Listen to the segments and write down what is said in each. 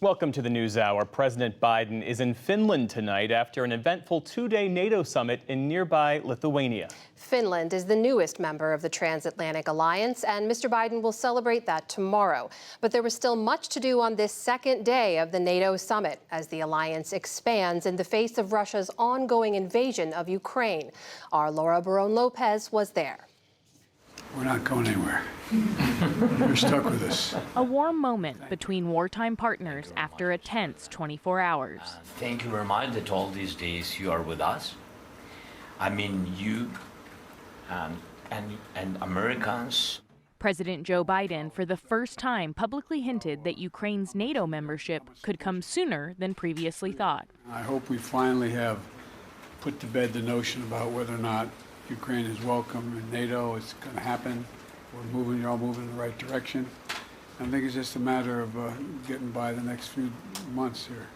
Welcome to the NewsHour. President Biden is in Finland tonight after an eventful two-day NATO summit in nearby Lithuania. Finland is the newest member of the Transatlantic Alliance, and Mr. Biden will celebrate that tomorrow. But there was still much to do on this second day of the NATO summit as the alliance expands in the face of Russia's ongoing invasion of Ukraine. Our Laura Barone-Lopez was there. We're not going anywhere. You're stuck with us. A warm moment between wartime partners after a tense 24 hours. Thank you very much that all these days you are with us. I mean, you and Americans. President Joe Biden, for the first time, publicly hinted that Ukraine's NATO membership could come sooner than previously thought. I hope we finally have put to bed the notion about whether or not Ukraine is welcome in NATO. It's going to happen. You're all moving in the right direction. I think it's just a matter of getting by the next few months here.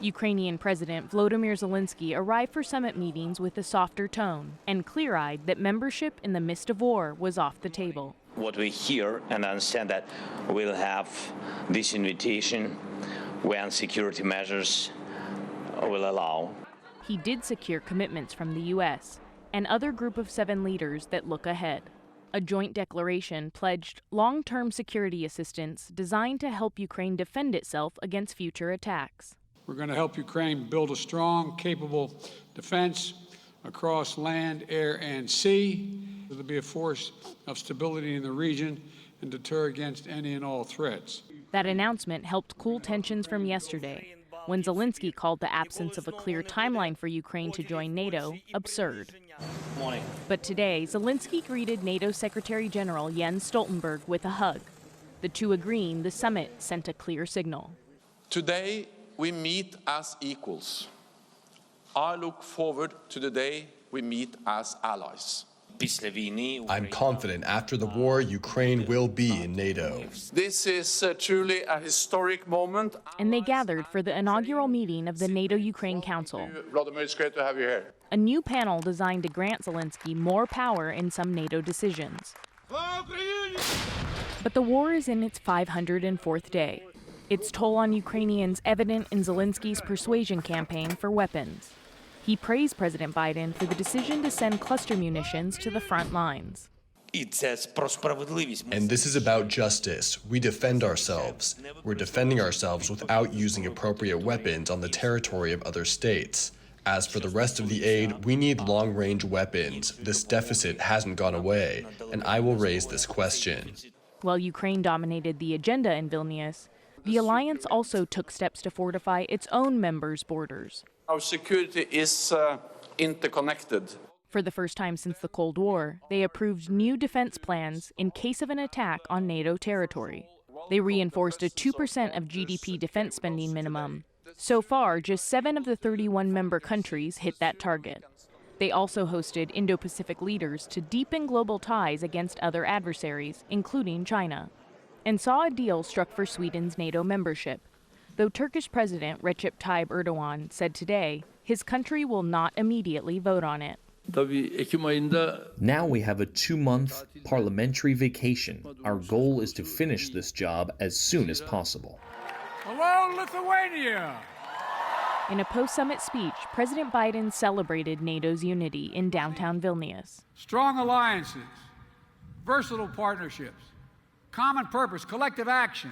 Ukrainian President Volodymyr Zelensky arrived for summit meetings with a softer tone and clear-eyed that membership in the midst of war was off the table. What we hear and understand that we'll have this invitation when security measures will allow. He did secure commitments from the U.S. and other group of 7 leaders that look ahead. A joint declaration pledged long-term security assistance designed to help Ukraine defend itself against future attacks. We're going to help Ukraine build a strong, capable defense across land, air, and sea. It'll be a force of stability in the region and deter against any and all threats. That announcement helped cool tensions from yesterday, when Zelensky called the absence of a clear timeline for Ukraine to join NATO absurd. But today, Zelensky greeted NATO Secretary General Jens Stoltenberg with a hug. The two agreeing the summit sent a clear signal. Today, we meet as equals. I look forward to the day we meet as allies. I'm confident after the war, Ukraine will be in NATO. This is truly a historic moment. And they gathered for the inaugural meeting of the NATO-Ukraine Council. Vladimir, it's great to have you here. A new panel designed to grant Zelensky more power in some NATO decisions. But the war is in its 504th day. Its toll on Ukrainians evident in Zelensky's persuasion campaign for weapons. He praised President Biden for the decision to send cluster munitions to the front lines. And this is about justice. We defend ourselves. We're defending ourselves without using appropriate weapons on the territory of other states. As for the rest of the aid, we need long-range weapons. This deficit hasn't gone away, and I will raise this question. While Ukraine dominated the agenda in Vilnius, the alliance also took steps to fortify its own members' borders. Our security is interconnected. For the first time since the Cold War, they approved new defense plans in case of an attack on NATO territory. They reinforced a 2% of GDP defense spending minimum. So far, just 7 of the 31 member countries hit that target. They also hosted Indo-Pacific leaders to deepen global ties against other adversaries, including China, and saw a deal struck for Sweden's NATO membership. Though Turkish President Recep Tayyip Erdogan said today his country will not immediately vote on it. Now we have a 2-month parliamentary vacation. Our goal is to finish this job as soon as possible. Hello, Lithuania! In a post-summit speech, President Biden celebrated NATO's unity in downtown Vilnius. Strong alliances, versatile partnerships, common purpose, collective action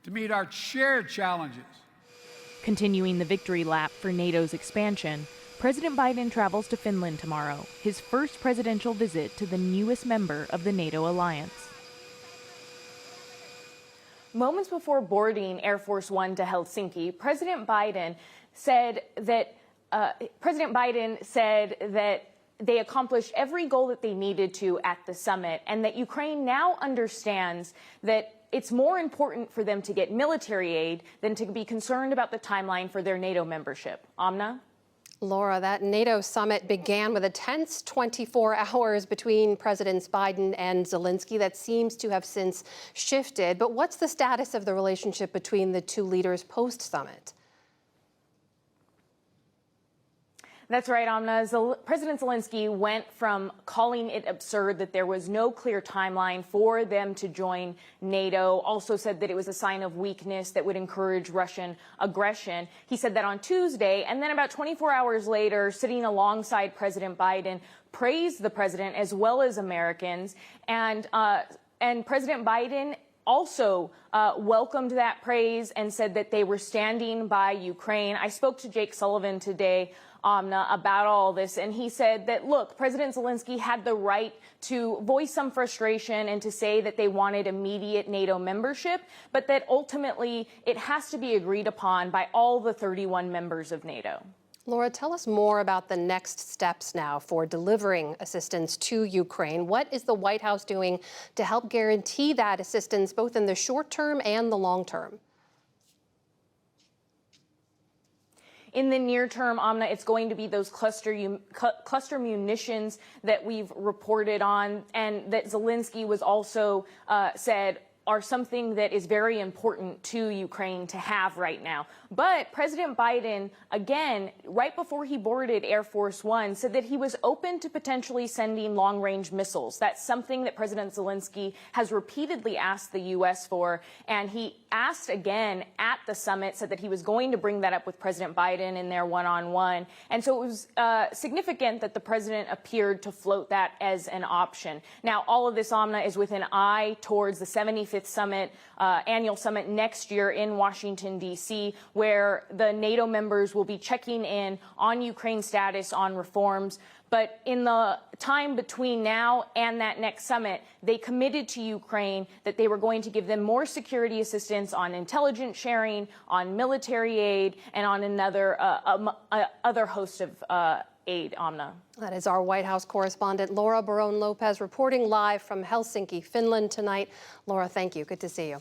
to meet our shared challenges. Continuing the victory lap for NATO's expansion, President Biden travels to Finland tomorrow, his first presidential visit to the newest member of the NATO alliance. Moments before boarding Air Force One to Helsinki, President Biden said that they accomplished every goal that they needed to at the summit, and that Ukraine now understands that it's more important for them to get military aid than to be concerned about the timeline for their NATO membership. Amna? Laura, that NATO summit began with a tense 24 hours between Presidents Biden and Zelensky that seems to have since shifted. But what's the status of the relationship between the two leaders post-summit? That's right, Amna. President Zelensky went from calling it absurd that there was no clear timeline for them to join NATO, also said that it was a sign of weakness that would encourage Russian aggression. He said that on Tuesday, and then about 24 hours later, sitting alongside President Biden, praised the president as well as Americans. And President Biden also welcomed that praise and said that they were standing by Ukraine. I spoke to Jake Sullivan today, Amna, about all this, and he said that, look, President Zelensky had the right to voice some frustration and to say that they wanted immediate NATO membership, but that ultimately it has to be agreed upon by all the 31 members of NATO. Laura, tell us more about the next steps now for delivering assistance to Ukraine. What is the White House doing to help guarantee that assistance both in the short term and the long term? In the near term, Amna, it's going to be those cluster munitions that we've reported on, and that Zelensky was also said are something that is very important to Ukraine to have right now. But President Biden, again, right before he boarded Air Force One, said that he was open to potentially sending long-range missiles. That's something that President Zelensky has repeatedly asked the U.S. for, and he asked again at the summit, said that he was going to bring that up with President Biden in their one-on-one. And so it was significant that the president appeared to float that as an option. Now, all of this, Amna, is with an eye towards the 75th summit, annual summit next year in Washington, D.C., where the NATO members will be checking in on Ukraine's status on reforms. But in the time between now and that next summit, they committed to Ukraine that they were going to give them more security assistance on intelligence sharing, on military aid, and on another other host of aid, Amna. That is our White House correspondent, Laura Barone Lopez, reporting live from Helsinki, Finland tonight. Laura, thank you. Good to see you.